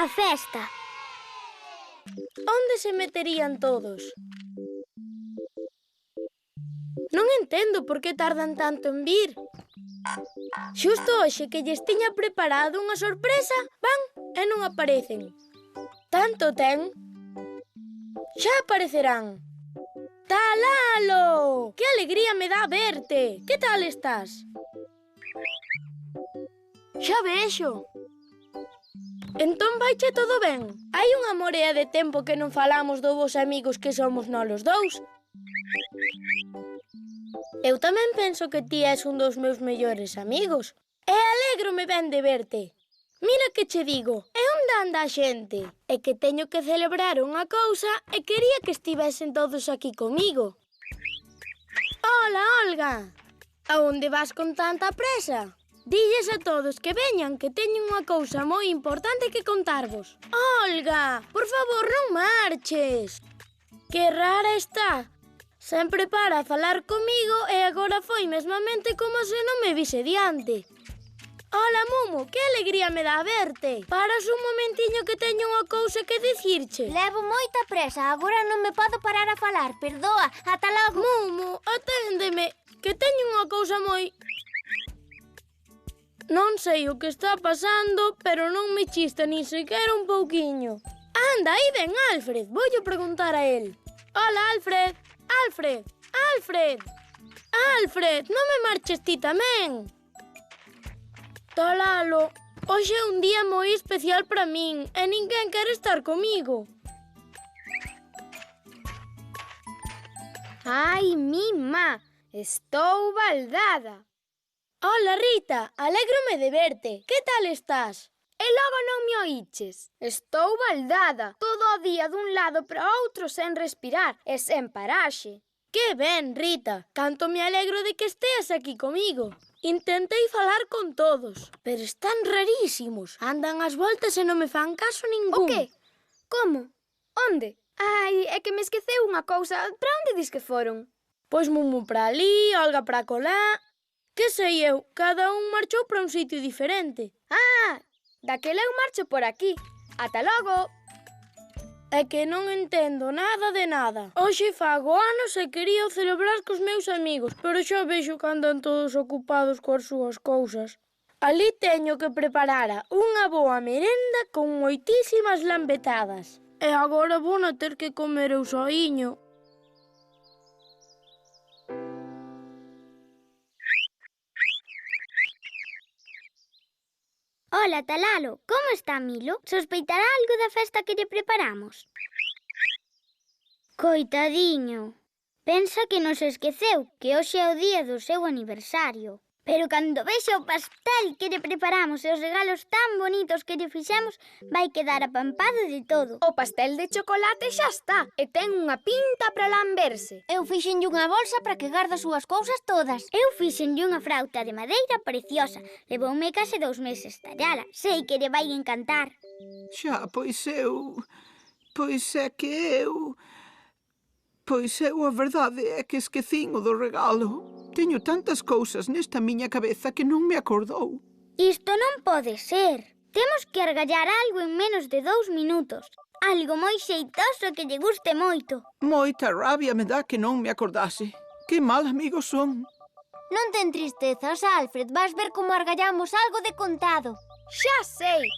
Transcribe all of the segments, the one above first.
A festa. Onde se meterían todos? Non entendo por que tardan tanto en vir. Xusto hoxe que lles tiña preparado unha sorpresa, van e non aparecen. Tanto ten? Xa aparecerán. Talalo! Que alegría me dá verte! Que tal estás? Xa vexo. Entón vaiche todo ben? Hai unha morea de tempo que non falamos do vos amigos que somos nós os dous. Eu tamén penso que ti és un dos meus mellores amigos. E alégrome ben de verte. Mira que che digo, e onde anda a xente? É que teño que celebrar unha cousa e quería que estivesen todos aquí comigo. Ola, Olga! A onde vas con tanta presa? Dilles a todos que veñan, que teño unha cousa moi importante que contarvos. Olga, por favor, non marches. Que rara está. Sempre para a falar comigo e agora foi mesmamente como se non me vise diante. Ola, Mumu, que alegría me dá verte. Paras un momentiño que teño unha cousa que dicirche. Levo moita presa, agora non me podo parar a falar. Perdoa, ata logo. Mumu, aténdeme, que teño unha cousa moi... Non sei o que está pasando, pero non me chista nin sequera un pouquiño. Anda, aí ven Alfred, voulle preguntar a él. Ola, Alfred. Alfred! Alfred! Alfred, non me marches ti tamén? Talalo, hoxe é un día moi especial para min e ninguén quere estar comigo. Ai, mima, estou baldada. Hola, Rita, alégrome de verte. Que tal estás? E logo non me oíches. Estou baldada, todo o día dun lado para outro sen respirar e sen paraxe. Que ben, Rita, canto me alegro de que esteas aquí comigo. Intentei falar con todos, pero están rarísimos. Andan ás voltas e non me fan caso ningún. O que? Como? Onde? Ai, é que me esqueceu unha cousa. Para onde dis que foron? Pois Mumu para ali, Olga para colá. Que sei eu, cada un marchou para un sitio diferente. Ah, daquela eu marcho por aquí. Ata logo. É que non entendo nada de nada. Hoxe fago anos e quería celebrar cos meus amigos, pero xa vexo que andan todos ocupados coas súas cousas. Ali teño que preparar unha boa merenda con moitísimas lambetadas. E agora vou a ter que comer eu soiño. Ola, Talalo, como está Milo? Sospeitará algo da festa que lle preparamos? Coitadiño. Pensa que nos esqueceu que hoxe é o día do seu aniversario. Pero cando vexa o pastel que lle preparamos e os regalos tan bonitos que lle fixemos, vai quedar apampado de todo. O pastel de chocolate xa está e ten unha pinta para lamberse. Eu fixenlle unha bolsa para que garda as súas cousas todas. Eu fixenlle unha frauta de madeira preciosa. Levoume case 2 meses tallala. Sei que lle vai encantar. Xa, pois é que eu... a verdade é que esquecín o do regalo. Teño tantas cousas nesta miña cabeza que non me acordou. Isto non pode ser. Temos que argallar algo en menos de 2 minutos. Algo moi xeitoso que lle guste moito. Moita rabia me dá que non me acordase. Que mal amigos son. Non ten tristezas, Alfred. Vas ver como argallamos algo de contado. Xa sei.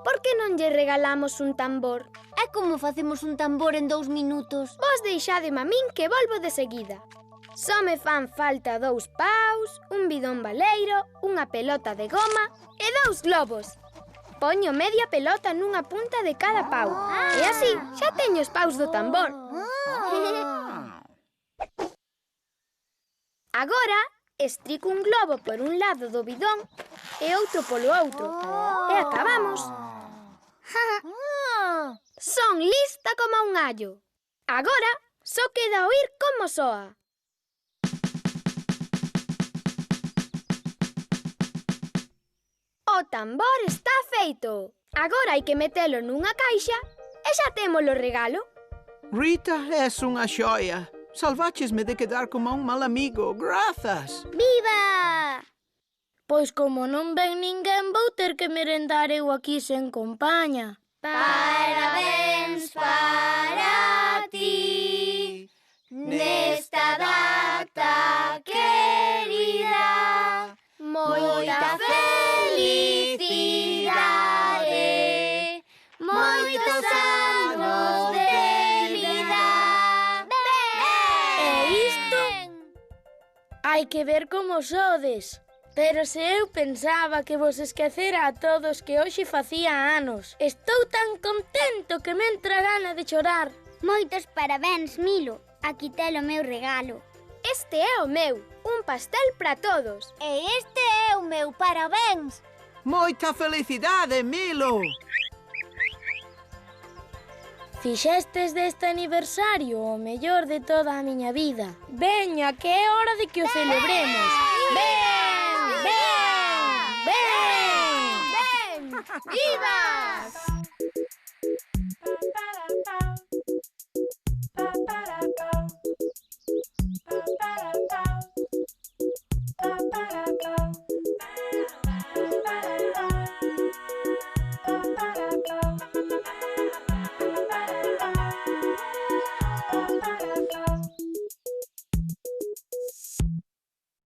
Por que non lle regalamos un tambor? É como facemos un tambor en 2 minutos? Vos deixademe a min que volvo de seguida. Só me fan falta 2 paus, un bidón baleiro, unha pelota de goma e 2 globos. Poño media pelota nunha punta de cada pau. E así xa teño os paus do tambor. Agora estrico un globo por un lado do bidón e outro polo outro. E acabamos. Son lista como un allo. Agora só queda oír como soa. O tambor está feito. Agora hai que metelo nunha caixa e xa temos o regalo. Rita, és unha xoia. Salváchesme de quedar como un mal amigo. Grazas. Viva! Pois como non ven ninguén, vou ter que merendar eu aquí sen compaña. Parabéns para ti nesta data querida. Moita felicidade, moitos anos de vida. E isto? Hai que ver como sodes. Pero se eu pensaba que vos esquecera a todos que hoxe facía anos. Estou tan contento que me entra gana de chorar. Moitos parabéns, Milo. Aquí tes o meu regalo. Este é o meu, un pastel para todos. E este é o meu parabéns. Moita felicidade, Milo! Fixestes deste aniversario o mellor de toda a miña vida. Veña, que é hora de que o celebremos. ¡Ben! ¡Ben! ¡Ben! ¡Vivas!